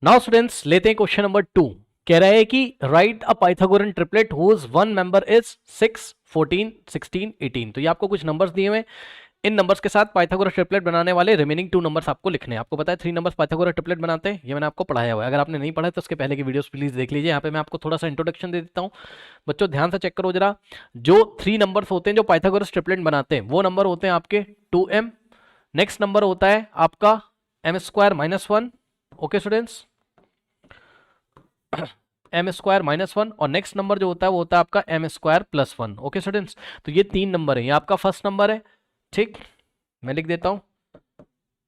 Now students लेते हैं question number 2। कह रहा है कि right a Pythagorean triplet whose one member is 6, 14, 16, 18। तो ये आपको कुछ नंबर्स दिए हुए हैं। इन नंबर्स के साथ पाइथागोरस ट्रिपलेट बनाने वाले रिमेनिंग 2 नंबर्स आपको लिखने हैं। आपको पता है 3 नंबर्स पाइथागोरस ट्रिपलेट बनाते हैं, ये मैंने आपको पढ़ाया हुआ है। अगर आपने नहीं पढ़ा है तो उसके पहले की वीडियोस प्लीज देख लीजिए। यहाँ पे मैं आपको थोड़ा सा इंट्रोडक्शन दे देता हूँ। बच्चों ध्यान से चेक करो जरा। जो 3 नंबर्स होते हैं जो पाइथागोरस ट्रिपलेट बनाते हैं वो नंबर होते हैं आपके 2m। नेक्स्ट नंबर होता है आपका m² - 1। Okay students, m² - 1। और नेक्स्ट नंबर जो होता है वो होता है आपका m² + 1। ओके स्टूडेंट्स, तो ये 3 नंबर है। ये आपका फर्स्ट नंबर है, ठीक। मैं लिख देता हूं,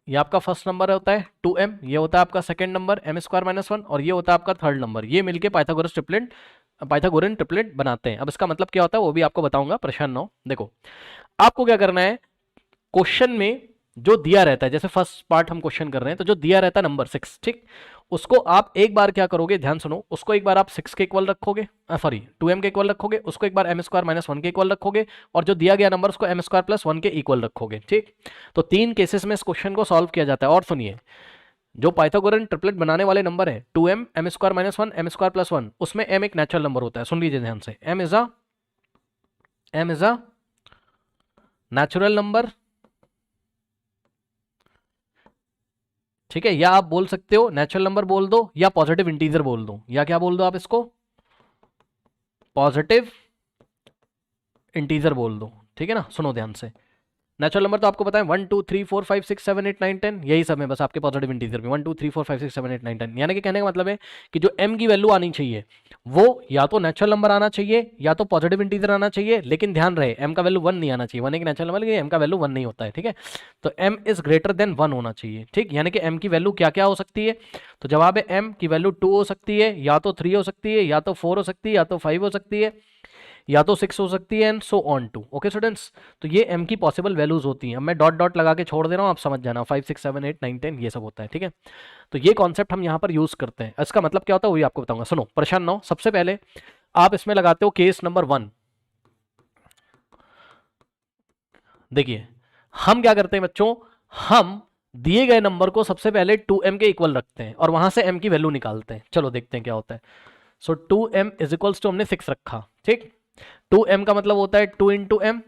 ये आपका फर्स्ट नंबर होता है 2m, ये होता है आपका सेकंड नंबर m² - 1, और ये होता है आपका थर्ड नंबर। ये मिलके पाइथागोरन ट्रिपलेट बनाते हैं। अब इसका मतलब क्या होता है वो भी आपको बताऊंगा, परेशान ना हो। देखो आपको क्या करना है, क्वेश्चन में जो दिया रहता है, जैसे फर्स्ट पार्ट हम क्वेश्चन कर रहे हैं, तो जो दिया रहता है नंबर 6, ठीक, उसको आप एक बार क्या करोगे, ध्यान सुनो, उसको एक बार आप 6 के इक्वल रखोगे, सॉरी 2m के इक्वल रखोगे, उसको एक बार m² - 1 के इक्वल रखोगे, और जो दिया गया नंबर उसको m² + 1 के इक्वल रखोगे, ठीक। तो 3 केसेस में इस क्वेश्चन को सॉल्व किया जाता है। और सुनिए, जो पाइथागोरन ट्रिपलेट बनाने वाले नंबर है 2m, m² - 1, m² + 1, उसमें m एक नेचुरल नंबर होता है। सुन लीजिए ध्यान से, m is a natural number, ठीक है। या आप बोल सकते हो नेचुरल नंबर बोल दो, या पॉजिटिव इंटीजर बोल दो, या क्या बोल दो आप इसको, पॉजिटिव इंटीजर बोल दो, ठीक है ना। सुनो ध्यान से, नेचुरल नंबर तो आपको पता है 1 2 3 4 5 6 7 8 9 10, यही सब है बस आपके पॉजिटिव इंटीजर में 1 2 3 4 5 6 7 8 9 10। यानी कि कहने का मतलब है कि जो m की वैल्यू आनी चाहिए वो या तो नेचुरल नंबर आना चाहिए या तो पॉजिटिव इंटीजर आना चाहिए, लेकिन ध्यान रहे m का वैल्यू 1 नहीं आना चाहिए। 1 एक नेचुरल नंबर, लेकिन m का वैल्यू 1 नहीं होता है, ठीक है। तो m इज ग्रेटर देन 1 होना चाहिए, ठीक। यानी कि m की वैल्यू क्या क्या हो सकती है, तो जवाब है m की वैल्यू 2 हो सकती है, या तो 3 हो सकती है, या तो 4 हो सकती है, या तो 5 हो सकती है, या तो 6 हो सकती है, and so on too. Okay students, तो ये m की पॉसिबल वैल्यूज होती हैं। अब मैं डॉट डॉट लगा के छोड़ दे रहा हूँ, आप समझ जाना 5 6 7 8 9 10 ये सब होता है, ठीक है। तो ये कॉन्सेप्ट हम यहाँ पर यूज करते हैं। इसका मतलब क्या होता है वो भी आपको बताऊंगा। सुनो, परेशान ना हो। सबसे पहले आप इसमें लगाते हो केस नंबर 1। देखिए हम क्या करते हैं बच्चों, हम दिए गए नंबर को सबसे पहले 2m के इक्वल रखते हैं और वहां से m की वैल्यू निकालते हैं। चलो देखते हैं क्या होता है। सो 2m इज इक्वल्स टू, हमने 6 रखा, ठीक। 2m का मतलब होता है 2 into m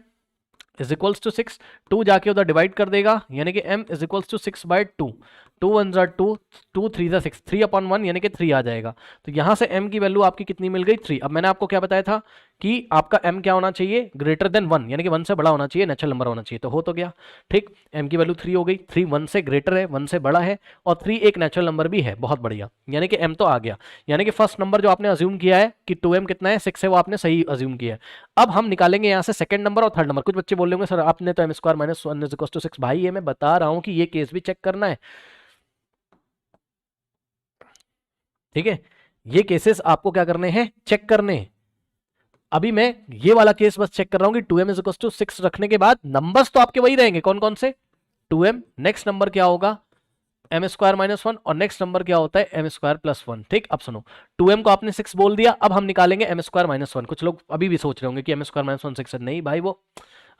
is equals to 6। 2 जाके उधर डिवाइड कर देगा, यानी कि m इज इक्वल्स टू 6/2। 2 1 ज़ा 2, 2 3 ज़ा 6, 3/1 यानी कि 3 आ जाएगा। तो यहां से m की वैल्यू आपकी कितनी मिल गई, 3। अब मैंने आपको क्या बताया था कि आपका m क्या होना चाहिए, ग्रेटर देन 1, यानी कि 1 से बड़ा होना चाहिए, नेचुरल नंबर होना चाहिए। तो हो तो गया, ठीक। m की वैल्यू 3 हो गई, 3 1 से ग्रेटर है, 1 से बड़ा है, और 3 एक नेचुरल नंबर भी है, बहुत बढ़िया। यानी कि m तो आ गया। यानी कि फर्स्ट नंबर जो आपने अज्यूम किया है कि 2m कितना है, 6 है, वो आपने सही अज्यूम किया है। अब हम निकालेंगे यहाँ से सेकंड नंबर और थर्ड नंबर। कुछ बच्चे बोलेंगे सर आपने तो m² - 1 इज इक्वल टू 6। भाई ये मैं बता रहा हूं कि ये केस भी चेक करना है, ठीक है। ये केसेस आपको क्या करने हैं, चेक करने हैं। अभी मैं ये वाला केस बस चेक कर रहा हूं कि 2m इज इक्वल टू 6 रखने के बाद नंबर्स तो आपके वही रहेंगे, कौन कौन से, 2m, नेक्स्ट नंबर क्या होगा m² - 1, और नेक्स्ट नंबर क्या होता है m² + 1, ठीक। अब सुनो, 2m को आपने 6 बोल दिया, अब हम निकालेंगे m² - 1। कुछ लोग अभी भी सोच रहे होंगे कि m² - 1 6 है। नहीं भाई, वो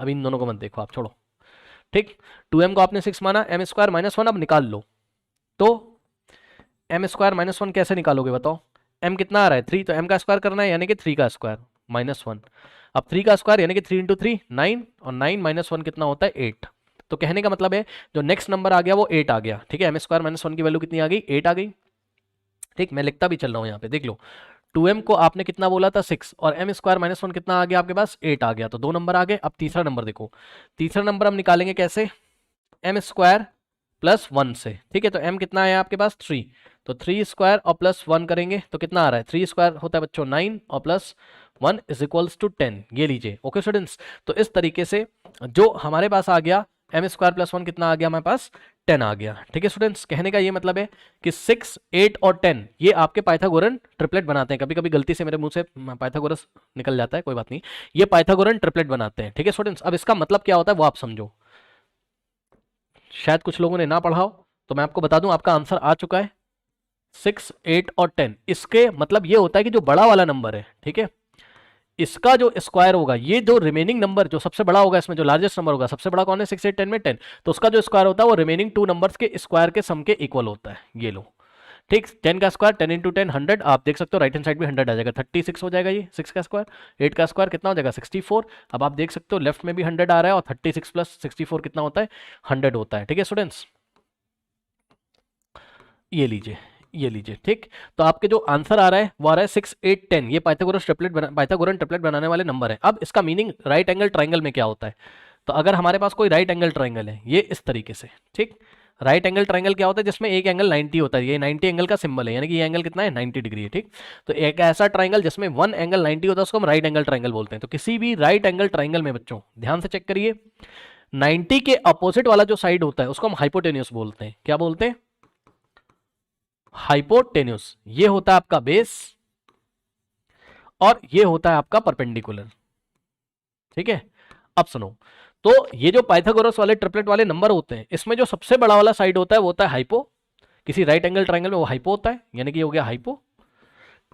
अभी इन दोनों को मत देखो आप, छोड़ो, ठीक। 2m को आपने 6 माना, m² - 1 अब निकाल लो। तो m² - 1 कैसे निकालोगे बताओ, m कितना आ रहा है 3, तो m का स्क्वायर करना है, यानी कि 3 का स्क्वायर -1। अब 3 का स्क्वायर यानी कि 3 इंटू 3 9, और 9 - 1 कितना होता है 8। तो कहने का मतलब है जो नेक्स्ट नंबर आ गया वो 8 आ गया, ठीक है। m² - 1 की वैल्यू कितनी आ गई, 8 आ गई, ठीक। मैं लिखता भी चल रहा हूँ यहाँ पे, देख लो। 2m को आपने कितना बोला था 6, और m² - 1 कितना आ गया आपके पास, 8 आ गया। तो 2 नंबर आ गए। अब तीसरा नंबर देखो, तीसरा नंबर हम निकालेंगे कैसे, m² + 1 से, ठीक है। तो m कितना है आपके पास 3, तो 3² और +1 करेंगे तो कितना आ रहा है, 3² होता है बच्चों 9, और +1 इज इक्वल्स टू 10। ये लीजिए, ओके स्टूडेंट्स। तो इस तरीके से जो हमारे पास आ गया m² + 1 कितना आ गया हमारे पास, 10 आ गया, ठीक है स्टूडेंट्स। कहने का ये मतलब है कि 6 8 और 10 ये आपके पाइथागोरन ट्रिपलेट बनाते हैं। कभी कभी गलती से मेरे मुंह से पाइथागोरस निकल जाता है, कोई बात नहीं, ये पाइथागोरन ट्रिपलेट बनाते हैं, ठीक है स्टूडेंट्स। अब इसका मतलब क्या होता है वो आप समझो, शायद कुछ लोगों ने ना पढ़ा हो, तो मैं आपको बता दूं आपका आंसर आ चुका है 6 8 और 10। इसके मतलब ये होता है कि जो बड़ा वाला नंबर है, ठीक है, इसका जो स्क्वायर होगा, ये जो रिमेनिंग नंबर जो सबसे बड़ा होगा, इसमें जो लार्जेस्ट नंबर होगा, सबसे बड़ा कौन है 6 8 10 में 10, तो उसका जो स्क्वायर होता है वो रिमेनिंग 2 नंबर्स के स्क्वायर के सम के इक्वल होता है। ये लो, ठीक, 10 का स्क्वायर 10 इंटू 10 100, आप देख सकते हो राइट हैंड साइड में 100 आ जाएगा, 36 हो जाएगा ये 6 का स्क्वायर। 8 का स्क्वायर कितना हो जाएगा 64। अब आप देख सकते हो लेफ्ट में भी 100 आ रहा है और 36 प्लस 64 कितना होता है 100 होता है। ठीक है स्टूडेंट्स, ये लीजिए ये लीजिए। ठीक, तो आपके जो आंसर आ रहा है वो आ रहा है 6 8 10। ये पाइथागोरन ट्रिपलेट बनाने वाले नंबर है। अब इसका मीनिंग राइट एंगल ट्राइंगल में क्या होता है, तो अगर हमारे पास कोई राइट एंगल ट्राइंगल है ये इस तरीके से, ठीक, राइट एंगल ट्राइंगल क्या होता है जिसमें एक एंगल 90 होता है, ये 90 एंगल का सिंबल है, यानी कि ये एंगल कितना है 90 डिग्री है। ठीक, तो एक ऐसा ट्राइंगल जिसमें वन एंगल 90 होता है उसको हम राइट एंगल ट्राइंगल बोलते हैं। तो किसी भी राइट एंगल ट्राइंगल में बच्चों ध्यान से चेक करिए, 90 के अपोजिट वाला जो साइड होता है उसको हम हाइपोटेन्यूस बोलते हैं। क्या बोलते हैं, हाइपोटेन्यूस। ये होता है आपका बेस और ये होता है आपका परपेंडिकुलर। ठीक है, अब सुनो, तो ये जो पाइथागोरस वाले ट्रिपलेट वाले नंबर होते हैं इसमें जो सबसे बड़ा वाला साइड होता है वो होता है हाइपो। किसी राइट एंगल ट्राइंगल में वो हाइपो होता है, यानी कि ये हो गया हाइपो।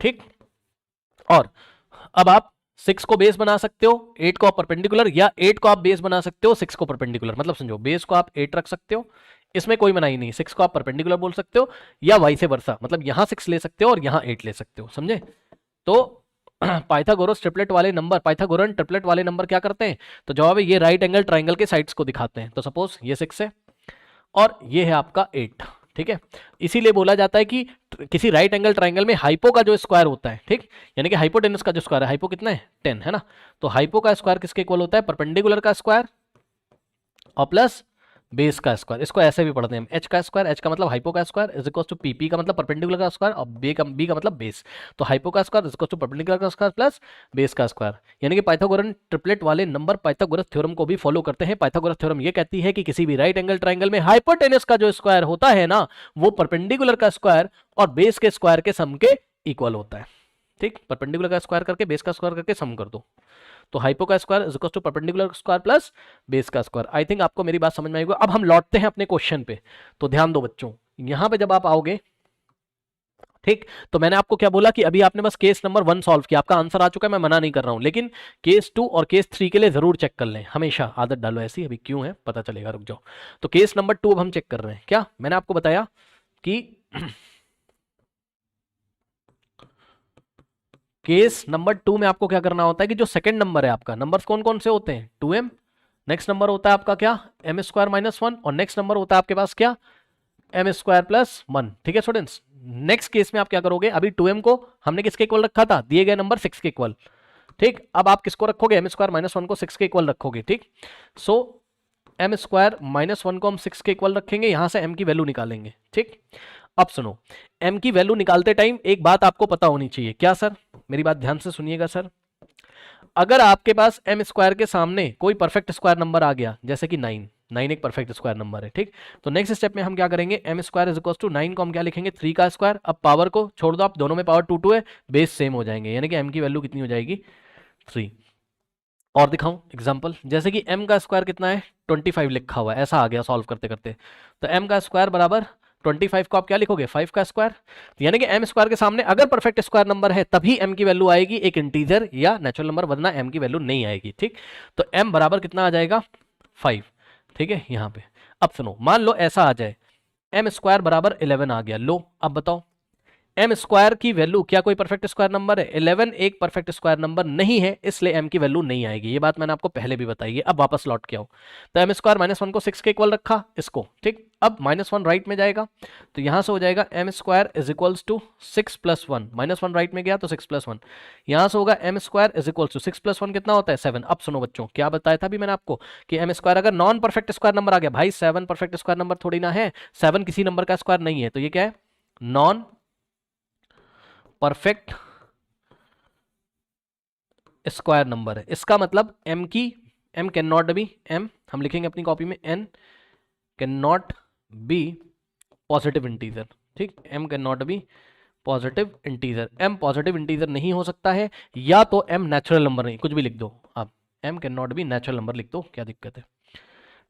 ठीक, और अब आप 6 को बेस बना सकते हो, 8 को आप परपेंडिकुलर, या 8 को आप बेस बना सकते हो 6 को परपेंडिकुलर। मतलब समझो बेस को आप 8 रख सकते हो, इसमें कोई मनाही नहीं, 6 को आप परपेंडिकुलर बोल सकते हो, या वाइस वर्सा, मतलब यहां 6 ले सकते हो और यहां 8 ले सकते हो। समझे? तो पाइथागोरस ट्रिपलेट वाले नंबर, पाइथागोरन ट्रिपलेट वाले नंबर क्या करते हैं, तो जवाब है ये राइट एंगल ट्राइंगल के साइड्स को दिखाते हैं। तो सपोज ये 6 है और ये है आपका 8। ठीक है, इसीलिए बोला जाता है कि किसी राइट एंगल ट्राइंगल में हाइपो का जो स्क्वायर होता है, ठीक, यानी कि हाइपोटेनस का जो स्क्वायर है, हाइपो कितना है 10 है ना, तो हाइपो का स्क्वायर किसके इक्वल होता है, परपेंडिकुलर का स्क्वायर और प्लस बेस का स्क्वायर। इसको ऐसे भी पढ़ते हैं एच का स्क्वायर, एच का मतलब हाइपो का square is equal to P का मतलब परपेंडिकुलर का स्क्वायर और बी का मतलब बेस। तो हाइपो का square is equal to perpendicular का स्क्वायर प्लस बेस का स्क्वायर। यानी कि पाइथागोरन ट्रिपलेट वाले नंबर पाइथागोरस थ्योरम को भी फॉलो करते हैं। पाइथागोरस थ्योरम ये कहती है कि किसी भी राइट एंगल ट्राइंगल में हाइपोटेनस का जो स्क्वायर होता है ना वो परपेंडिकुलर का स्क्वायर और बेस के स्क्वायर के सम के इक्वल होता है। ठीक, परपेंडिकुलर का स्क्वायर करके बेस का स्क्वायर करके सम कर दो, तो हाइपो का square is equal to perpendicular square plus base का स्क्वायर। आई थिंक आपको मेरी बात समझ में आएगी। अब हम लौटते हैं अपने क्वेश्चन पे, तो ध्यान दो बच्चों, यहां पे जब आप आओगे, ठीक, तो मैंने आपको क्या बोला कि अभी आपने बस केस नंबर 1 सॉल्व किया, आपका आंसर आ चुका है, मैं मना नहीं कर रहा हूं, लेकिन केस 2 और केस 3 के लिए जरूर चेक कर लें, हमेशा आदत डालो ऐसी, अभी क्यों है पता चलेगा, रुक जाओ। तो केस नंबर 2 अब हम चेक कर रहे हैं। क्या मैंने आपको बताया कि केस नंबर 2 में आपको क्या करना होता है कि जो सेकंड नंबर है आपका, नंबर्स कौन कौन से होते हैं 2m, नेक्स्ट नंबर होता है आपका क्या m स्क्वायर माइनस 1 और नेक्स्ट नंबर होता है आपके पास क्या m स्क्वायर प्लस 1। ठीक है स्टूडेंट्स, नेक्स्ट केस में आप क्या करोगे, अभी 2m को हमने किसके इक्वल रखा था, दिए गए नंबर 6 के इक्वल। ठीक, अब आप किसको रखोगे, m स्क्वायर माइनस 1 को 6 के इक्वल रखोगे। ठीक, सो m स्क्वायर माइनस 1 को हम 6 के इक्वल रखेंगे, यहां से m की वैल्यू निकालेंगे। ठीक, अब सुनो, m की वैल्यू निकालते टाइम एक बात आपको पता होनी चाहिए। क्या सर, मेरी बात ध्यान से सुनिएगा सर, अगर आपके पास m स्क्वायर के सामने कोई परफेक्ट स्क्वायर नंबर आ गया, जैसे कि 9 एक परफेक्ट स्क्वायर नंबर है, ठीक, तो नेक्स्ट स्टेप में हम क्या करेंगे, m square is equal to 9 को हम क्या लिखेंगे 3 का स्क्वायर। अब पावर को छोड़ दो आप, दोनों में पावर 2 2 है, बेस सेम हो जाएंगे, यानी कि m की वैल्यू कितनी हो जाएगी 3। और दिखाऊं एग्जांपल, जैसे कि m का स्क्वायर कितना है 25 लिखा हुआ है, ऐसा आ गया सॉल्व करते करते, तो m का स्क्वायर बराबर 25 को आप क्या लिखोगे 5 का स्क्वायर, यानी कि m स्क्वायर के सामने अगर परफेक्ट स्क्वायर नंबर है तभी m की वैल्यू आएगी, एक इंटीजर या नेचुरल नंबर, वरना m की वैल्यू नहीं आएगी। ठीक, तो m बराबर कितना आ जाएगा 5। ठीक है, यहां पे अब सुनो, मान लो ऐसा आ जाए m स्क्वायर बराबर 11 आ गया, लो अब बताओ m स्क्वायर की वैल्यू क्या कोई परफेक्ट स्क्वायर नंबर है, 11 एक परफेक्ट स्क्वायर नंबर नहीं है, इसलिए m की वैल्यू नहीं आएगी। ये बात मैंने आपको पहले भी बताई है। अब वापस लौट के आओ, तो m स्क्वायर माइनस 1 को 6 के इक्वल रखा इसको, ठीक, अब -1 राइट में जाएगा, तो यहां से हो जाएगा m square is equals to 6 plus 1, -1 right में गया तो 6 प्लस 1, यहां से होगा m square is equals to 6 plus 1 कितना होता है 7। अब सुनो बच्चों, क्या बताया था अभी मैंने आपको कि m स्क्वायर अगर नॉन परफेक्ट स्क्वायर नंबर आ गया, भाई 7 परफेक्ट स्क्वायर नंबर थोड़ी ना है, 7 किसी नंबर का स्क्वायर नहीं है, तो ये क्या है नॉन परफेक्ट स्क्वायर नंबर है। इसका मतलब m can not B, m हम लिखेंगे अपनी कॉपी में n can not B positive integer. ठीक, m can not B positive integer, m positive integer नहीं हो सकता है, या तो m नेचुरल नंबर नहीं, कुछ भी लिख दो आप, m can not be natural number लिख दो, क्या दिक्कत है।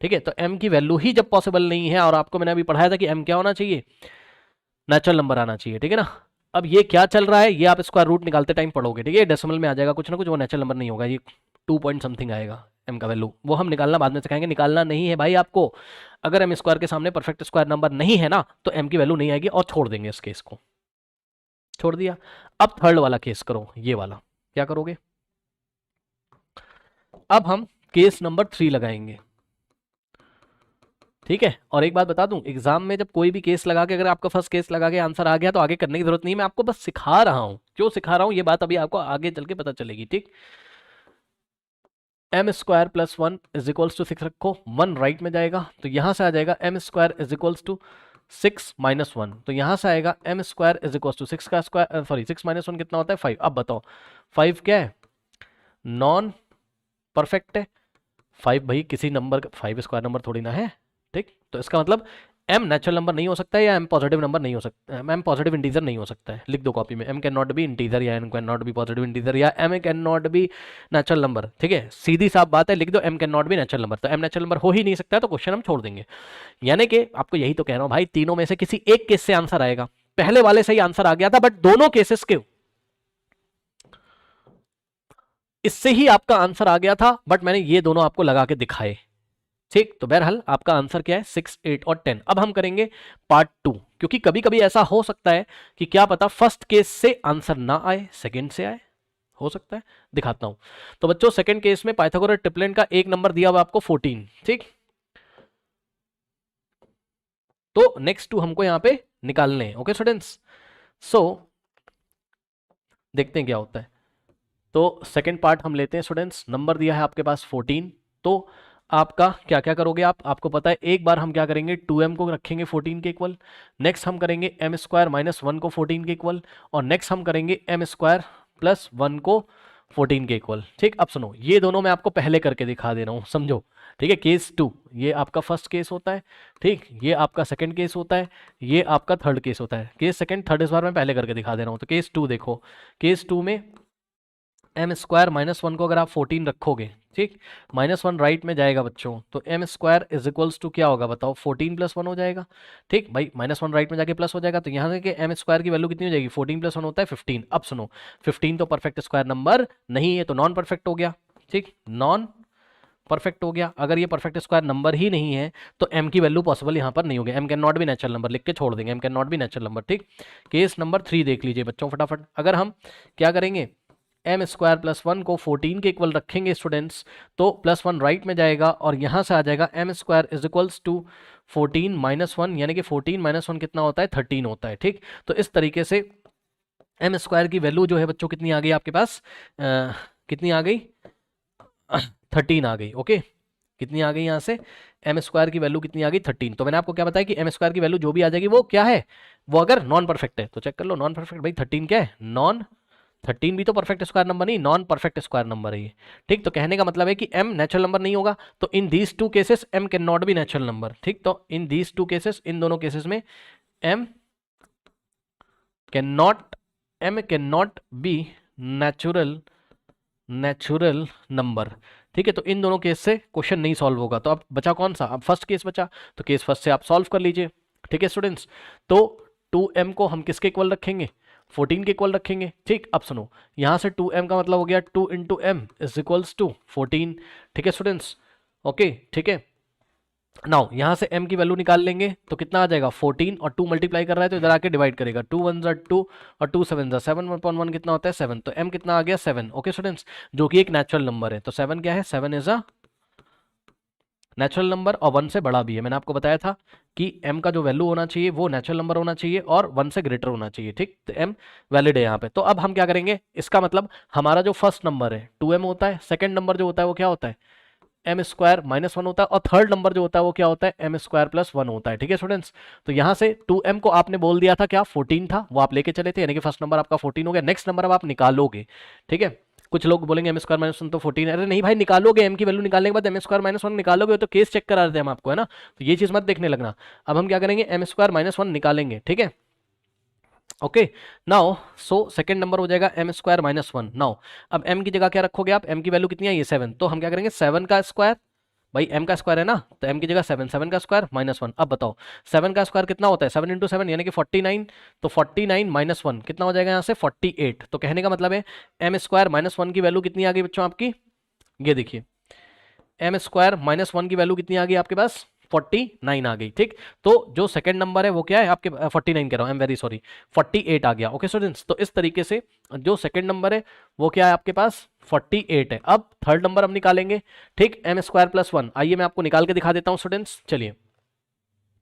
ठीक है, तो m की वैल्यू ही जब पॉसिबल नहीं है, और आपको मैंने अभी पढ़ाया था कि m क्या होना चाहिए नेचुरल नंबर आना चाहिए। ठीक है ना, अब ये क्या चल रहा है ये आप स्क्वायर रूट निकालते टाइम पढ़ोगे, ठीक है, डेसिमल में आ जाएगा कुछ ना कुछ, वो नेचुरल नंबर नहीं होगा, ये 2 पॉइंट समथिंग आएगा m का वैल्यू, वो हम निकालना बाद में सिखाएंगे, निकालना नहीं है भाई आपको। अगर एम स्क्वायर के सामने परफेक्ट स्क्वायर नंबर नहीं है ना तो एम की वैल्यू नहीं आएगी और छोड़ देंगे इस केस को, छोड़ दिया। अब थर्ड वाला केस करो, ये वाला क्या करोगे, अब हम केस नंबर 3 लगाएंगे, ठीक है। और एक बात बता दूं, एग्जाम में जब कोई भी केस लगा के अगर आपका फर्स्ट केस लगा के आंसर आ गया तो आगे करने की जरूरत नहीं है, मैं आपको बस सिखा रहा हूं, क्यों सिखा रहा हूं ये बात अभी आपको आगे चल के पता चलेगी, ठीक। M square plus 1 is equals to 6 रखो, 1 राइट में जाएगा तो यहां से आ जाएगा m square is equals to 6 minus 1, तो यहां से आएगा m square is equals to 6 का स्क्वायर, सॉरी 6 माइनस 1 कितना होता है 5। अब बताओ 5 क्या है, नॉन परफेक्ट है। 5 भाई किसी नंबर का 5 स्क्वायर नंबर थोड़ी ना है, ठीक। तो इसका मतलब m नेचुरल नंबर नहीं हो सकता है या m पॉजिटिव नंबर नहीं हो सकता, m पॉजिटिव इंटीजर नहीं हो सकता है, लिख दो कॉपी में, m can not B integer या m can not B positive integer या m can not be natural number, ठीक है, सीधी साफ बात है, लिख दो m can not be natural number. तो m नेचुरल नंबर हो ही नहीं सकता है तो क्वेश्चन हम छोड़ देंगे। यानी कि आपको यही तो कह रहा हूं भाई, तीनों में से किसी एक केस से आंसर आएगा, पहले वाले से ही आंसर आ गया था बट दोनों केसेस के इससे ही आपका आंसर आ गया था, बट मैंने ये दोनों आपको लगा के दिखाए, ठीक। तो बहरहाल आपका आंसर क्या है 6, 8 और 10। अब हम करेंगे पार्ट 2, क्योंकि कभी कभी ऐसा हो सकता है कि क्या पता फर्स्ट केस से आंसर ना आए सेकंड से आए, हो सकता है, दिखाता हूं। तो बच्चों सेकंड केस में पाइथागोरस ट्रिपलेट का एक नंबर दिया हुआ आपको 14, ठीक। तो नेक्स्ट 2 हमको यहां पे निकालने हैं, ओके स्टूडेंट्स। सो देखते हैं क्या होता है। तो सेकंड पार्ट हम लेते हैं स्टूडेंट्स, नंबर दिया है आपके पास 14, तो आपका क्या क्या करोगे आप, आपको पता है एक बार हम क्या करेंगे 2m को रखेंगे 14 के इक्वल, नेक्स्ट हम करेंगे m स्क्वायर माइनस 1 को 14 के इक्वल, और नेक्स्ट हम करेंगे m स्क्वायर प्लस 1 को 14 के इक्वल, ठीक। अब सुनो ये दोनों मैं आपको पहले करके दिखा दे रहा हूँ, समझो, ठीक है। केस 2 ये आपका फर्स्ट केस होता है, ठीक, ये आपका सेकंड केस होता है, ये आपका थर्ड केस होता है। केस सेकंड थर्ड इस बार मैं पहले करके दिखा दे रहा हूँ। तो केस 2 देखो, केस 2 में एम स्क्वायर माइनस 1 को अगर आप 14 रखोगे, ठीक, माइनस 1 राइट में जाएगा बच्चों, तो m square is equals to क्या होगा बताओ, 14 प्लस 1 हो जाएगा, ठीक भाई, माइनस 1 राइट में जाके प्लस हो जाएगा, तो यहाँ से कि एम स्क्वायर की वैल्यू कितनी हो जाएगी, 14 प्लस 1 होता है 15। अब सुनो 15 तो परफेक्ट स्क्वायर नंबर नहीं है, तो नॉन परफेक्ट हो गया, ठीक, नॉन परफेक्ट हो गया। अगर ये परफेक्ट स्क्वायर नंबर ही नहीं है तो m की वैल्यू पॉसिबल यहाँ पर नहीं होगी, m can not be natural number लिख के छोड़ देंगे, m can not be natural number, ठीक। केस नंबर 3 देख लीजिए बच्चों फटाफट, अगर हम क्या करेंगे एम स्क्वायर प्लस 1 को 14 के इक्वल रखेंगे स्टूडेंट्स, तो प्लस 1 राइट में जाएगा और यहाँ से आ जाएगा m square is equals to 14 minus 1, यानी कि 14 माइनस 1 कितना होता है 13 होता है, ठीक। तो इस तरीके से एम स्क्वायर की वैल्यू जो है बच्चों कितनी आ गई आपके पास, कितनी आ गई 13 आ गई, ओके, कितनी आ गई यहाँ से एम स्क्वायर की वैल्यू कितनी आ गई 13। तो मैंने आपको क्या बताया कि एम स्क्वायर की वैल्यू जो भी आ जाएगी वो क्या है, वो अगर नॉन परफेक्ट है तो चेक कर लो, नॉन परफेक्ट भाई 13 क्या है, नॉन 13 भी तो परफेक्ट स्क्वायर नंबर नहीं, नॉन परफेक्ट स्क्वायर नंबर है ये, ठीक। तो कहने का मतलब है कि m नेचुरल नंबर नहीं होगा, तो in these 2 cases m can not be natural number, ठीक। तो इन दीज 2 केसेस, इन दोनों केसेस में m can not be natural number, ठीक है। तो इन दोनों केस से क्वेश्चन नहीं सॉल्व होगा। तो अब बचा कौन सा, अब फर्स्ट केस बचा, तो केस फर्स्ट से आप सॉल्व कर लीजिए, ठीक है स्टूडेंट्स। तो 2m को हम किसके इक्वल रखेंगे, 14 के इक्वल रखेंगे, ठीक। अब सुनो यहाँ से 2m का मतलब हो गया 2 into m is equals to 14, ठीक है स्टूडेंट्स, ओके, ठीक है। नाउ यहाँ से m की वैल्यू निकाल लेंगे तो कितना आ जाएगा 14, और 2 मल्टीप्लाई कर रहा है तो इधर आके डिवाइड करेगा, 2 1 ज़ा 2 और 2 7 ज़ा 7, 1/1 कितना होता है 7, तो m कितना आ गया 7, ओके स्टूडेंट्स, जो कि एक नेचुरल नंबर है। तो 7 क्या है, 7 इज अ नेचुरल नंबर और 1 से बड़ा भी है। मैंने आपको बताया था कि m का जो वैल्यू होना चाहिए वो नेचुरल नंबर होना चाहिए और 1 से ग्रेटर होना चाहिए, ठीक। तो m वैलिड है यहाँ पे। तो अब हम क्या करेंगे, इसका मतलब हमारा जो फर्स्ट नंबर है 2m होता है, सेकंड नंबर जो होता है वो क्या होता है एम स्क्वायर माइनस 1 होता है, और थर्ड नंबर जो होता है वो क्या होता है एम स्क्वायर प्लस 1 होता है, ठीक है स्टूडेंट्स। तो यहाँ से 2m को आपने बोल दिया था क्या 14 था, वो आप लेके चले थे, यानी कि फर्स्ट नंबर आपका 14 हो गया। नेक्स्ट नंबर अब आप निकालोगे, ठीक है। कुछ लोग बोलेंगे एम स्क्वायर माइनस 1 तो 14, अरे नहीं भाई निकालोगे, m की वैल्यू निकालने के बाद एम स्क्वायर माइनस 1 निकालोगे, तो केस चेक करा देते हैं हम आपको, है ना। तो ये चीज मत देखने लगना। अब हम क्या करेंगे एम स्क्वायर माइनस 1 निकालेंगे, ठीक है, okay. Now so second number हो जाएगा एम स्क्वायर माइनस 1। नाउ अब m की जगह क्या रखोगे आप, m की वैल्यू कितनी है ये 7, तो हम क्या करेंगे 7 का स्क्वायर, भाई m का स्क्वायर है ना, तो m की जगह 7, 7 का स्क्वायर माइनस 1। अब बताओ 7 का स्क्वायर कितना होता है 7 इंटू 7 यानी कि 49, तो 49 माइनस 1 कितना हो जाएगा यहाँ से 48। तो कहने का मतलब है एम स्क्वायर माइनस 1 की वैल्यू कितनी आ गई बच्चों आपकी, ये देखिए एम स्क्वायर माइनस 1 की वैल्यू कितनी आ गई आपके पास 49 आ गई। ठीक, तो जो सेकंड नंबर है वो क्या है आपके 49 कह रहा हूं, आई एम वेरी सॉरी, 48 आ गया। ओके स्टूडेंट्स, तो इस तरीके से जो सेकंड नंबर है वो क्या है आपके पास 48 है। अब थर्ड नंबर हम निकालेंगे। ठीक, एम स्क्वायर प्लस 1, आइए मैं आपको निकाल के दिखा देता हूं स्टूडेंट्स। चलिए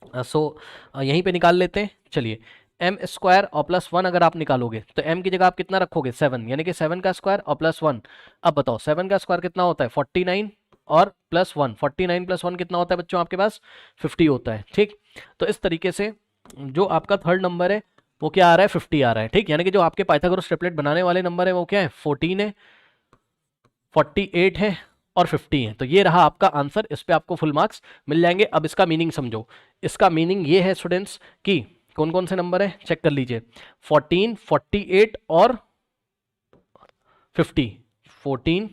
यहीं पे निकाल लेते हैं। चलिए, एम स्क्वायर और प्लस 1 अगर आप निकालोगे तो एम की जगह आप कितना रखोगे 7, यानी कि 7 का स्क्वायर और प्लस 1। अब बताओ 7 का स्क्वायर कितना होता है 49 और प्लस 1, 49 प्लस 1 कितना होता है बच्चों आपके पास 50 होता है। ठीक, तो इस तरीके से जो आपका थर्ड नंबर है वो क्या आ रहा है 50 आ रहा है। ठीक, यानी कि जो आपके पाइथागोरस ट्रिपलेट बनाने वाले नंबर है वो क्या है 14 है, 48 है और 50 है। तो ये रहा आपका आंसर, इस पे आपको फुल मार्क्स मिल जाएंगे। अब इसका मीनिंग समझो। इसका मीनिंग ये है स्टूडेंट्स कि कौन कौन से नंबर है चेक कर लीजिए, 14, 48 और 50, 14,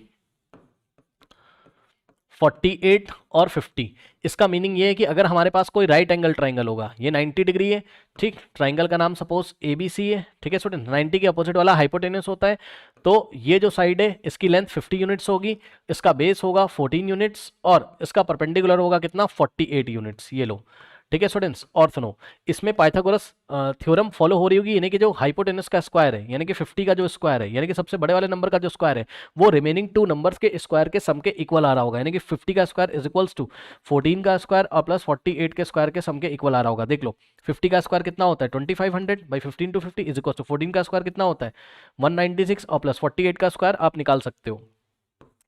48 और 50। इसका मीनिंग ये है कि अगर हमारे पास कोई राइट एंगल ट्राइंगल होगा, ये 90 डिग्री है। ठीक, ट्राइंगल का नाम सपोज ABC है। ठीक है स्टूडेंट, 90 के अपोजिट वाला हाइपोटेनस होता है। तो ये जो साइड है इसकी लेंथ 50 यूनिट्स होगी, इसका बेस होगा 14 यूनिट्स और इसका परपेंडिकुलर होगा कितना 48 यूनिट्स। ये लो, ठीक है स्टूडेंट्स। और सुनो, इसमें पाइथागोरस थ्योरम फॉलो हो रही होगी, यानी कि जो हाइपोटेनस का स्क्वायर है, यानी कि 50 का जो स्क्वायर है, यानी कि सबसे बड़े वाले नंबर का जो स्क्वायर है वो रिमेनिंग टू नंबर्स के स्क्वायर के सम के इक्वल आ रहा होगा। यानी कि 50 का स्क्वायर इज इक्वल्स टू 14 का स्क्वायर और प्लस 48 के स्क्वायर के सम के इक्वल आ रहा होगा। देख लो 50 का स्क्वायर कितना होता है 2500 by 15 to 50 is equals to 14 का स्क्वायर कितना होता है 196 और प्लस 48 का स्क्वायर आप निकाल सकते हो।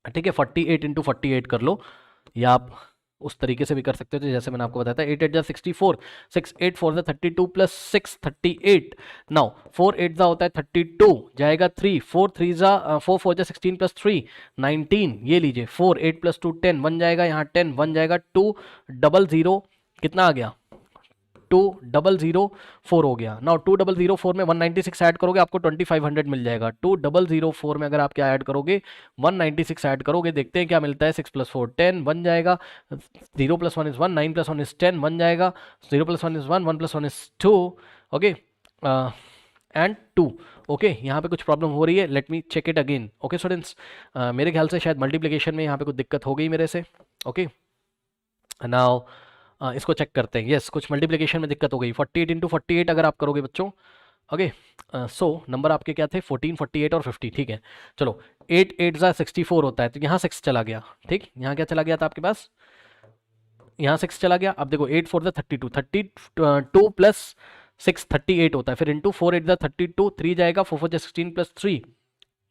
ठीक है, 48 इंटू 48 कर लो, या आप उस तरीके से भी कर सकते हो जैसे मैंने आपको बताया था। 8 8 जा 64, 6 8 4 जा 32 प्लस 6 38। नाउ 4 8 जा होता है 32, जाएगा 3, 4 3 जा 4 4 जा 16 प्लस 3 19। ये लीजिए 4 8 प्लस 2 10 बन जाएगा, यहाँ 10 बन जाएगा 200 कितना आ गया 2004 हो गया। नाउ 2004 में 196 ऐड करोगे आपको 2500 मिल जाएगा। 2004 में अगर आप क्या ऐड करोगे 196 ऐड करोगे, देखते हैं क्या मिलता है। 6 प्लस 4 10 बन जाएगा, 0 प्लस 1 इज 1, 9 प्लस 1 इज 10 बन जाएगा, 0 plus 1 is 1, 1 plus 1 is 2। Okay and 2। Okay, यहाँ पे कुछ प्रॉब्लम हो रही है, let me check it again. Okay students, मेरे ख्याल से शायद मल्टीप्लिकेशन में यहाँ पे कुछ दिक्कत हो गई मेरे से। ओके, नाउ इसको चेक करते हैं। यस, कुछ मल्टीप्लिकेशन में दिक्कत हो गई। 48 इंटू 48 अगर आप करोगे बच्चों, ओके सो नंबर आपके क्या थे 14, 48 और 50। ठीक है, चलो 8 8 जा 64 होता है, तो यहाँ 6 चला गया। ठीक, यहाँ क्या चला गया था आपके पास, यहाँ 6 चला गया। अब देखो 8 4 जा 32, 32 प्लस 6 38 होता है, फिर इंटू 4 8 जा 32, 3 जाएगा, 4 4 जा 16 प्लस 3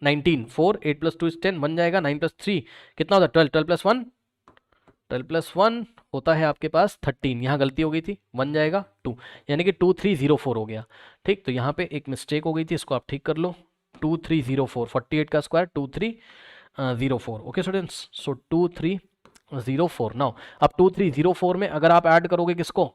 19, 4 8 प्लस 2 इज 10 बन जाएगा, 9 प्लस 3 कितना होता है 12, 12 प्लस 1 12 प्लस 1 होता है आपके पास 13। यहाँ गलती हो गई थी, बन जाएगा 2, यानी कि 2304 हो गया। ठीक, तो यहाँ पे एक मिस्टेक हो गई थी, इसको आप ठीक कर लो। 2304, 48 का स्क्वायर 2304। ओके स्टूडेंट्स, सो 2304। नाउ अब 2304 में अगर आप ऐड करोगे किसको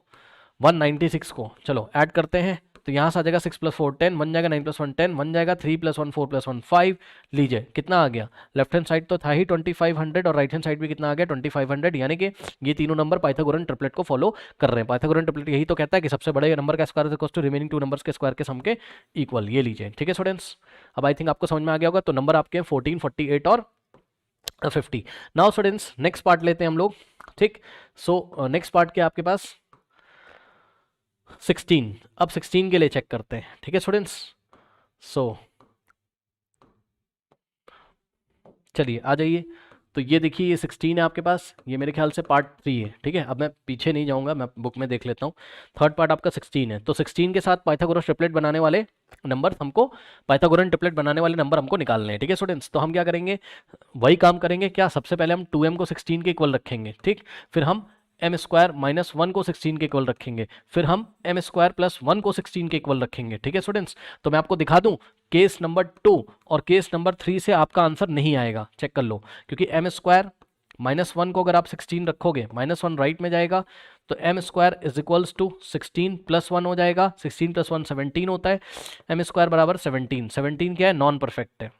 196 को, चलो ऐड करते हैं, तो यहाँ से आ जाएगा 6 प्लस 4 10 बन जाएगा, 9 प्लस 1 10 बन जाएगा, 3 प्लस 1 4 प्लस 1 5। लीजिए कितना आ गया, लेफ्ट हैंड साइड तो था ही 2500 और राइट हैंड साइड भी कितना आ गया 2500। यानी कि ये तीनों नंबर पाइथागोरन ट्रिपलेट को फॉलो कर रहे हैं। पाइथागोरन ट्रिपलेट यही तो कहता है कि सबसे बड़े नंबर का square is equal to remaining two numbers के स्क्वायर के सम के इक्वल। ये लीजिए, ठीक है स्टूडेंट्स, अब आई थिंक आपको समझ में आ गया होगा। तो नंबर आपके 14, 48 और 50। नाउ स्टूडेंट्स नेक्स्ट पार्ट लेते हैं हम लोग। ठीक, सो नेक्स्ट पार्ट क्या आपके पास 16। अब 16 के लिए चेक करते हैं। ठीक है स्टूडेंट्स, सो चलिए आ जाइए। तो ये देखिए ये 16 है आपके पास, ये मेरे ख्याल से पार्ट 3 है। ठीक है, अब मैं पीछे नहीं जाऊंगा, मैं बुक में देख लेता हूँ। थर्ड पार्ट आपका 16 है। तो 16 के साथ पाइथागोरस ट्रिपलेट बनाने वाले नंबर हमको, पाइथागोरन ट्रिपलेट बनाने वाले नंबर हमको निकालने हैं। ठीक है स्टूडेंट्स, तो हम क्या करेंगे, वही काम करेंगे। क्या, सबसे पहले हम 2m को 16 के इक्वल रखेंगे। ठीक, फिर हम एम स्क्वायर माइनस 1 को 16 के इक्वल रखेंगे, फिर हम एम स्क्वायर प्लस 1 को 16 के इक्वल रखेंगे। ठीक है स्टूडेंट्स, तो मैं आपको दिखा दूं केस नंबर 2 और केस नंबर 3 से आपका आंसर नहीं आएगा, चेक कर लो। क्योंकि एम स्क्वायर माइनस 1 को अगर आप 16 रखोगे, माइनस 1 राइट में जाएगा, तो m square is equals to 16 plus 1 हो जाएगा। 16 प्लस 1 17 होता है, एम स्क्वायर बराबर 17। 17 क्या है, नॉन परफेक्ट है,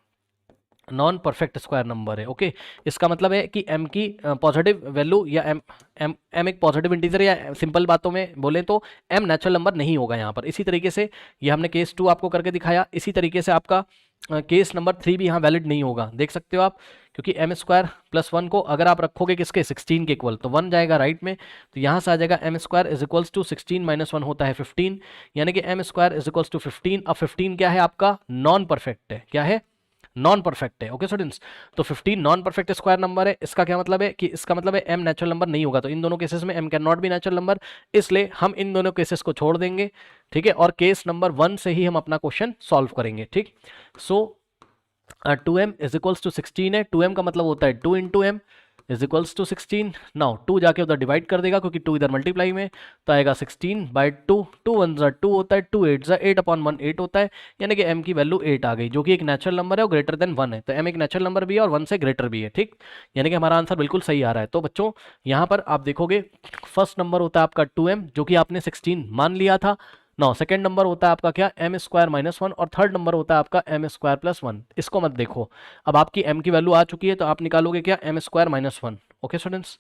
नॉन परफेक्ट स्क्वायर नंबर है। ओके, इसका मतलब है कि m की पॉजिटिव वैल्यू या m एक पॉजिटिव इंटीजर, या सिंपल बातों में बोले तो m नेचुरल नंबर नहीं होगा यहाँ पर। इसी तरीके से ये हमने केस 2 आपको करके दिखाया। इसी तरीके से आपका केस नंबर 3 भी यहाँ वैलिड नहीं होगा, देख सकते हो आप, क्योंकि एम स्क्वायर प्लस 1 को अगर आप रखोगे किसके 16 के इक्वल तो 1 जाएगा राइट में, तो यहाँ से आ जाएगा m square is equals to 16 minus 1 होता है 15, यानी कि m square is equals to 15। अब 15 क्या है आपका, नॉन परफेक्ट है, क्या है, नॉन परफेक्ट है। ओके स्टूडेंट्स, तो 15 नॉन परफेक्ट स्क्वायर नंबर है, इसका क्या मतलब है कि इसका मतलब है m नेचुरल नंबर नहीं होगा, तो इन दोनों केसेस में m can not be natural number, इसलिए हम इन दोनों केसेस को छोड़ देंगे। ठीक है, और केस नंबर 1 से ही हम अपना क्वेश्चन सॉल्व करेंगे। ठीक, सो 2m इज इक्वल्स टू 16 है, 2m का मतलब होता है 2 into m is equals to 16। Now 2 जाके उधर डिवाइड कर देगा क्योंकि 2 इधर मल्टीप्लाई में, तो आएगा 16 बाई 2, 2 1 ज़ा 2 होता है, 2 8 ज़ा 8 अपॉन 1 8 होता है, यानी कि m की वैल्यू 8 आ गई, जो कि एक नेचुरल नंबर है और ग्रेटर देन 1 है, तो m एक नेचुरल नंबर भी है और 1 से ग्रेटर भी है। ठीक, यानी कि हमारा आंसर बिल्कुल सही आ रहा है। तो बच्चों यहाँ पर आप देखोगे फर्स्ट नंबर होता है आपका 2m, जो कि आपने 16 मान लिया था। नाउ सेकंड नंबर होता है आपका क्या, एम स्क्वायर माइनस 1, और थर्ड नंबर होता है आपका एम स्क्वायर प्लस 1। इसको मत देखो, अब आपकी m की वैल्यू आ चुकी है, तो आप निकालोगे क्या, m square minus 1। Okay students,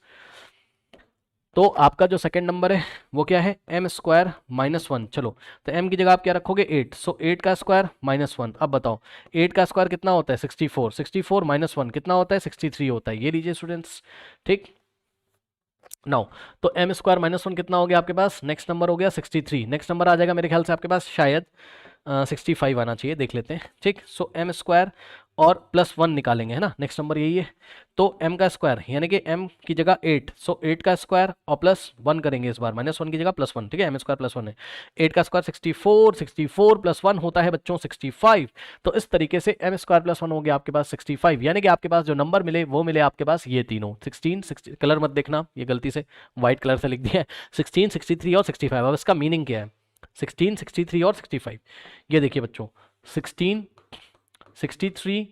तो आपका जो सेकंड नंबर है वो क्या है, एम स्क्वायर माइनस 1। चलो, तो m की जगह आप क्या रखोगे 8, सो 8 का स्क्वायर माइनस 1। अब बताओ 8 का स्क्वायर कितना होता है 64, 64 माइनस 1 कितना होता है 63 होता है, ये लीजिए स्टूडेंट्स। ठीक, नाउ तो एम स्क्वायर माइनस 1 कितना हो गया आपके पास, नेक्स्ट नंबर हो गया 63, नेक्स्ट नंबर आ जाएगा मेरे ख्याल से आपके पास शायद 65 आना चाहिए, देख लेते हैं। ठीक, सो एम स्क्वायर और प्लस 1 निकालेंगे, है ना, नेक्स्ट नंबर यही है। तो m का स्क्वायर यानी कि m की जगह 8, सो 8 का स्क्वायर और प्लस 1 करेंगे, इस बार माइनस 1 की जगह प्लस 1। ठीक है, एम स्क्वायर प्लस 1 है, 8 का स्क्वायर 64, 64 प्लस 1 होता है बच्चों 65। तो इस तरीके से एम स्क्वायर प्लस 1 हो गया आपके पास 65, यानी कि आपके पास जो नंबर मिले वो मिले आपके पास ये तीनों 16, 60, कलर मत देखना, ये गलती से व्हाइट कलर से लिख दिया है, 16, 63 और 65। अब इसका मीनिंग क्या है, 16, 63 और 65, ये देखिए बच्चों 16, 63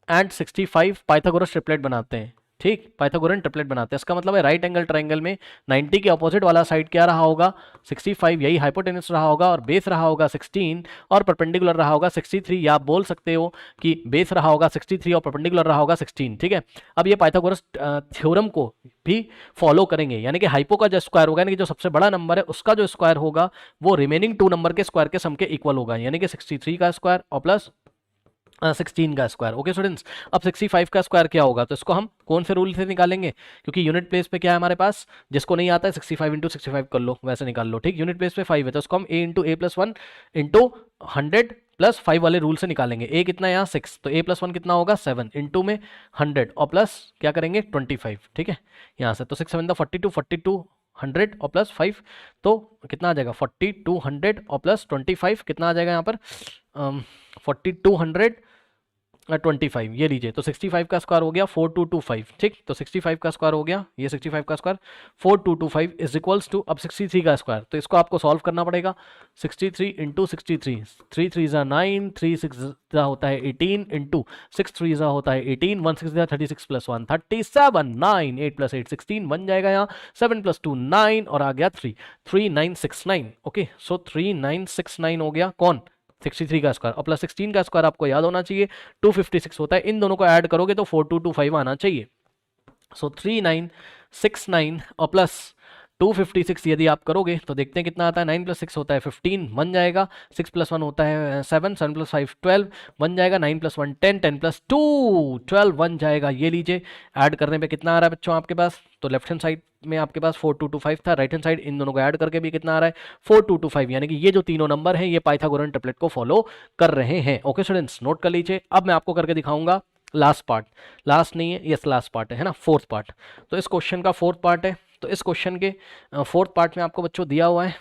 एंड 65 पाइथागोरस ट्रिपलेट बनाते हैं। ठीक, पाइथागोरन ट्रिपलेट बनाते हैं, इसका मतलब है राइट एंगल ट्रायंगल में 90 के अपोजिट वाला साइड क्या रहा होगा 65, यही हाइपोटेनस रहा होगा, और बेस रहा होगा 16 और परपेंडिकुलर रहा होगा 63, या आप बोल सकते हो कि बेस रहा होगा 63 और परपेंडिकुलर रहा होगा 16। ठीक है, अब ये पाइथागोरस थ्योरम को भी फॉलो करेंगे, यानी कि हाइपो का जो स्क्वायर होगा, यानी कि जो सबसे बड़ा नंबर है उसका जो स्क्वायर होगा वो रिमेनिंग 2 नंबर के स्क्वायर के सम के इक्वल होगा, यानी कि 63 का स्क्वायर और प्लस 16 का स्क्वायर। ओके स्टूडेंट्स, अब 65 का स्क्वायर क्या होगा, तो इसको हम कौन से रूल से निकालेंगे, क्योंकि यूनिट प्लेस पे क्या है हमारे पास, जिसको नहीं आता है 65 इंटू 65 कर लो, वैसे निकाल लो। ठीक, यूनिट प्लेस पे 5 है, तो इसको हम a into A plus 1 into 100 plus 5 वाले रूल से निकालेंगे। a कितना है यहाँ 6, तो a प्लस 1 कितना होगा 7 इंटू में 100 और प्लस क्या करेंगे 25। ठीक है, यहाँ से तो 6 7 42, 42 100 और प्लस 5, तो कितना आ जाएगा 42 100 और प्लस 25 कितना आ जाएगा यहाँ पर 42 125, ये लीजिए, तो 65 का स्क्वायर हो गया 4225। ठीक, तो 65 का स्क्वायर हो गया, ये 65 का स्क्वायर 4225 इज इक्वल्स टू अब 63 का स्क्वायर, तो इसको आपको सॉल्व करना पड़ेगा। 63 इंटू 63, 3 3 ज़ा 9, 3 6 ज़ा होता है 18 इंटू 6 3 ज़ा होता है 18, 1 6 ज़ा 36 प्लस 1 37, 9 8 प्लस 8 16 बन जाएगा यहाँ, 7 प्लस 2 9 और आ गया 3 3969। ओके, सो 3969 हो गया कौन 63 का स्क्वायर, और प्लस 16 का स्क्वायर आपको याद होना चाहिए 256 होता है, इन दोनों को ऐड करोगे तो 4225 आना चाहिए। सो 3969 और प्लस 256 यदि आप करोगे तो देखते हैं कितना आता है, 9 प्लस 6 होता है 15 बन जाएगा, 6 प्लस 1 होता है 7, 7 प्लस 5 12 बन जाएगा, 9 प्लस 1 10, 10 प्लस 2 12 बन जाएगा। ये लीजिए, ऐड करने पे कितना आ रहा है बच्चों आपके पास, तो लेफ्ट हैंड साइड में आपके पास 4225 था, राइट हैंड साइड इन दोनों को ऐड करके भी कितना आ रहा है 4225, यानी कि ये जो तीनों नंबर हैं ये पाइथागोरन ट्रिपलेट को फॉलो कर रहे हैं। ओके स्टूडेंट्स, नोट कर लीजिए। अब मैं आपको करके दिखाऊंगा लास्ट पार्ट, लास्ट नहीं है, यस लास्ट पार्ट है ना, फोर्थ पार्ट। तो इस क्वेश्चन का फोर्थ पार्ट है, तो इस क्वेश्चन के फोर्थ पार्ट में आपको बच्चों दिया हुआ है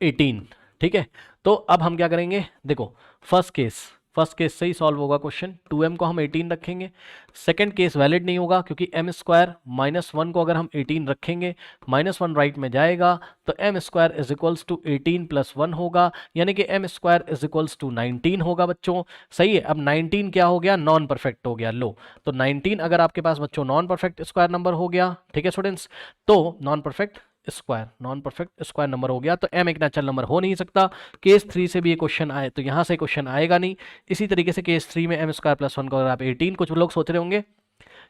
18। ठीक है, तो अब हम क्या करेंगे, देखो फर्स्ट केस से ही सॉल्व होगा क्वेश्चन, 2m को हम 18 रखेंगे, सेकंड केस वैलिड नहीं होगा क्योंकि m स्क्वायर माइनस 1 को अगर हम 18 रखेंगे, माइनस 1 राइट में जाएगा तो m square is equals to 18 plus 1 होगा, यानी कि m square is equals to 19 होगा बच्चों। सही है, अब 19 क्या हो गया, नॉन परफेक्ट हो गया। लो, तो 19 अगर आपके पास बच्चों नॉन परफेक्ट स्क्वायर नंबर हो गया, ठीक है स्टूडेंट्स, तो नॉन परफेक्ट स्क्वायर नंबर हो गया, तो m एक नेचुरल नंबर हो नहीं सकता। केस 3 से भी ये क्वेश्चन आए तो यहाँ से क्वेश्चन आएगा नहीं। इसी तरीके से केस 3 में m स्क्वायर प्लस 1 को अगर आप 18, कुछ लोग सोच रहे होंगे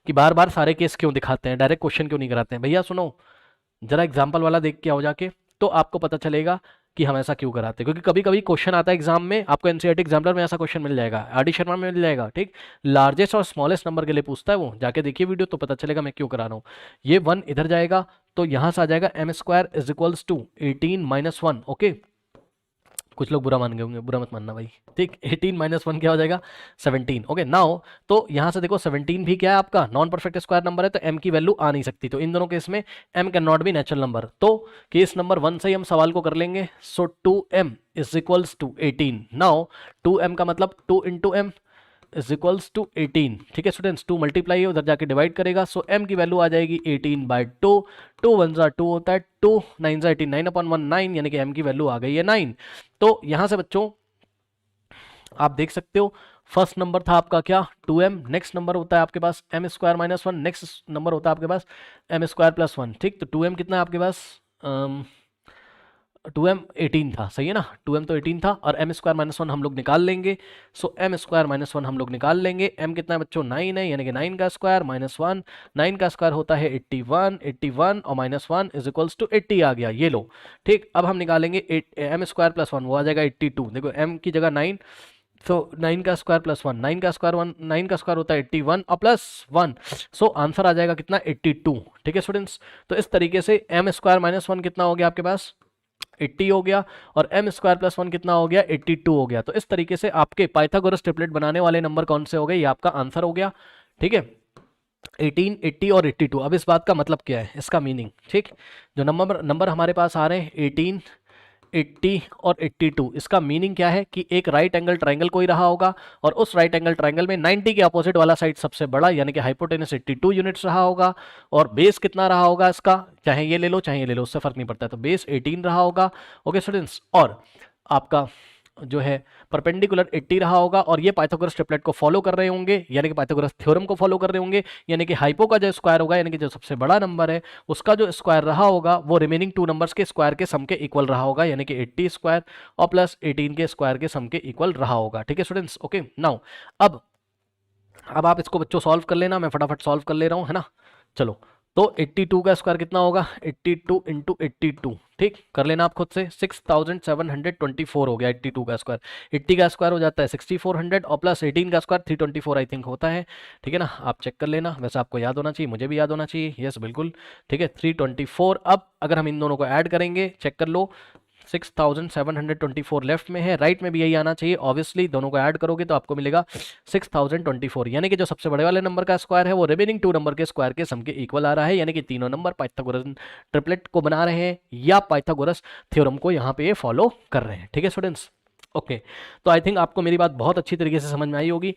कि बार बार सारे केस क्यों दिखाते हैं, डायरेक्ट क्वेश्चन क्यों नहीं कराते हैं। भैया सुनो, जरा एग्जाम्पल वाला देख के आओ जाके, तो आपको पता चलेगा कि हम ऐसा क्यों कराते, क्योंकि कभी कभी क्वेश्चन आता है एग्जाम में, आपको एनसीईआरटी एग्जामिनर में ऐसा क्वेश्चन मिल जाएगा, आरडी शर्मा में मिल जाएगा, ठीक, लार्जेस्ट और स्मॉलेस्ट नंबर के लिए पूछता है वो, जाके देखिए वीडियो तो पता चलेगा मैं क्यों करा रहा हूँ। ये 1 इधर जाएगा तो यहाँ से आ जाएगा m square is equals to 18 minus 1। Okay, कुछ लोग बुरा मान गए होंगे, बुरा मत मानना भाई, ठीक। 18 माइनस 1 क्या हो जाएगा, 17। ओके, नाउ तो यहाँ से देखो 17 भी क्या है आपका नॉन परफेक्ट स्क्वायर नंबर है, तो m की वैल्यू आ नहीं सकती, तो इन दोनों केस में m can not be natural number. तो केस नंबर 1 से ही हम सवाल को कर लेंगे। So 2m is equals to 18। Now 2m का मतलब 2 into m is equals to 18, ठीक है स्टूडेंट्स, 2 मल्टीप्लाई है उधर जाके डिवाइड करेगा, सो m की वैल्यू आ जाएगी 18/2, 2 1 जा 2 होता है, 2 9 जा 18, 9/1 9, यानी कि m की वैल्यू आ गई है 9। तो यहां से बच्चों आप देख सकते हो फर्स्ट नंबर था आपका क्या 2m, नेक्स्ट नंबर होता है आपके पास m square minus 1, next number होता है आपके पास m स्क्वायर प्लस 1, ठीक। तो 2m कितना है आपके पास, 2m 18 था, सही है ना, 2m तो 18 था, और m स्क्वायर माइनस 1 हम लोग निकाल लेंगे। सो m स्क्वायर माइनस 1 हम लोग निकाल लेंगे, m कितना है बच्चों 9 है, यानी कि 9 का स्क्वायर माइनस 1, 9 का स्क्वायर होता है 81, 81 और माइनस 1 इज इक्वल्स टू 80 आ गया, ये लो, ठीक। अब हम निकालेंगे m स्क्वायर प्लस 1, वो आ जाएगा 82, देखो m की जगह 9, तो 9 का स्क्वायर प्लस 1, 9 का स्क्वायर 1, 9 का स्क्वायर होता है 81 और प्लस 1, सो आंसर आ जाएगा कितना 82, ठीक है स्टूडेंट्स। तो इस तरीके से m स्क्वायर माइनस 1 कितना हो गया आपके पास 80 हो गया, और m स्क्वायर प्लस 1 कितना हो गया 82 हो गया। तो इस तरीके से आपके पाइथागोरस ट्रिपलेट बनाने वाले नंबर कौन से हो गए, ये आपका आंसर हो गया, ठीक है। 18, 80 और 82। अब इस बात का मतलब क्या है, इसका मीनिंग, ठीक, जो नंबर हमारे पास आ रहे हैं 18, 80 और 82, इसका मीनिंग क्या है कि एक राइट एंगल ट्राइंगल कोई रहा होगा, और उस राइट एंगल ट्राइंगल में 90 के अपोजिट वाला साइड सबसे बड़ा, यानी कि हाइपोटेनस 82 यूनिट्स रहा होगा, और बेस कितना रहा होगा इसका, चाहे ये ले लो चाहे ये ले लो, उससे फर्क नहीं पड़ता, तो बेस 18 रहा होगा। ओके स्टूडेंट्स, और आपका जो है परपेंडिकुलर 80 रहा होगा, और ये पाइथागोरस ट्रिपलेट को फॉलो कर रहे होंगे, यानी कि पाइथागोरस थ्योरम को फॉलो कर रहे होंगे, यानी कि हाइपो का जो स्क्वायर होगा, यानी कि जो सबसे बड़ा नंबर है उसका जो स्क्वायर रहा होगा वो रिमेनिंग 2 नंबर्स के स्क्वायर के सम के इक्वल रहा होगा, यानी कि 80 स्क्वायर और प्लस 18 के स्क्वायर के सम के इक्वल रहा होगा, ठीक है स्टूडेंट्स। ओके, नाउ अब आप इसको बच्चों सॉल्व कर लेना, मैं फटाफट सॉल्व कर ले रहा हूँ, है ना। चलो, तो 82 का स्क्वायर कितना होगा, 82 इंटू 82, ठीक, कर लेना आप खुद से, 6724 हो गया 82 का स्क्वायर। 80 का स्क्वायर हो जाता है 6400, और प्लस 18 का स्क्वायर 324 आई थिंक होता है, ठीक है ना, आप चेक कर लेना, वैसे आपको याद होना चाहिए, मुझे भी याद होना चाहिए, यस बिल्कुल, ठीक है 324। अब अगर हम इन दोनों को ऐड करेंगे, चेक कर लो, 6724 लेफ्ट में है, राइट में भी यही आना चाहिए, ऑब्वियसली दोनों को ऐड करोगे तो आपको मिलेगा 6024, यानी कि जो सबसे बड़े वाले नंबर का स्क्वायर है वो रिमेनिंग 2 नंबर के स्क्वायर के सम के इक्वल आ रहा है, यानी कि तीनों नंबर पाइथागोरस ट्रिपलेट को बना रहे हैं या पाइथागोरस थ्योरम को यहाँ पे ये फॉलो कर रहे हैं, ठीक है स्टूडेंट्स। ओके, तो आई थिंक आपको मेरी बात बहुत अच्छी तरीके से समझ में आई होगी।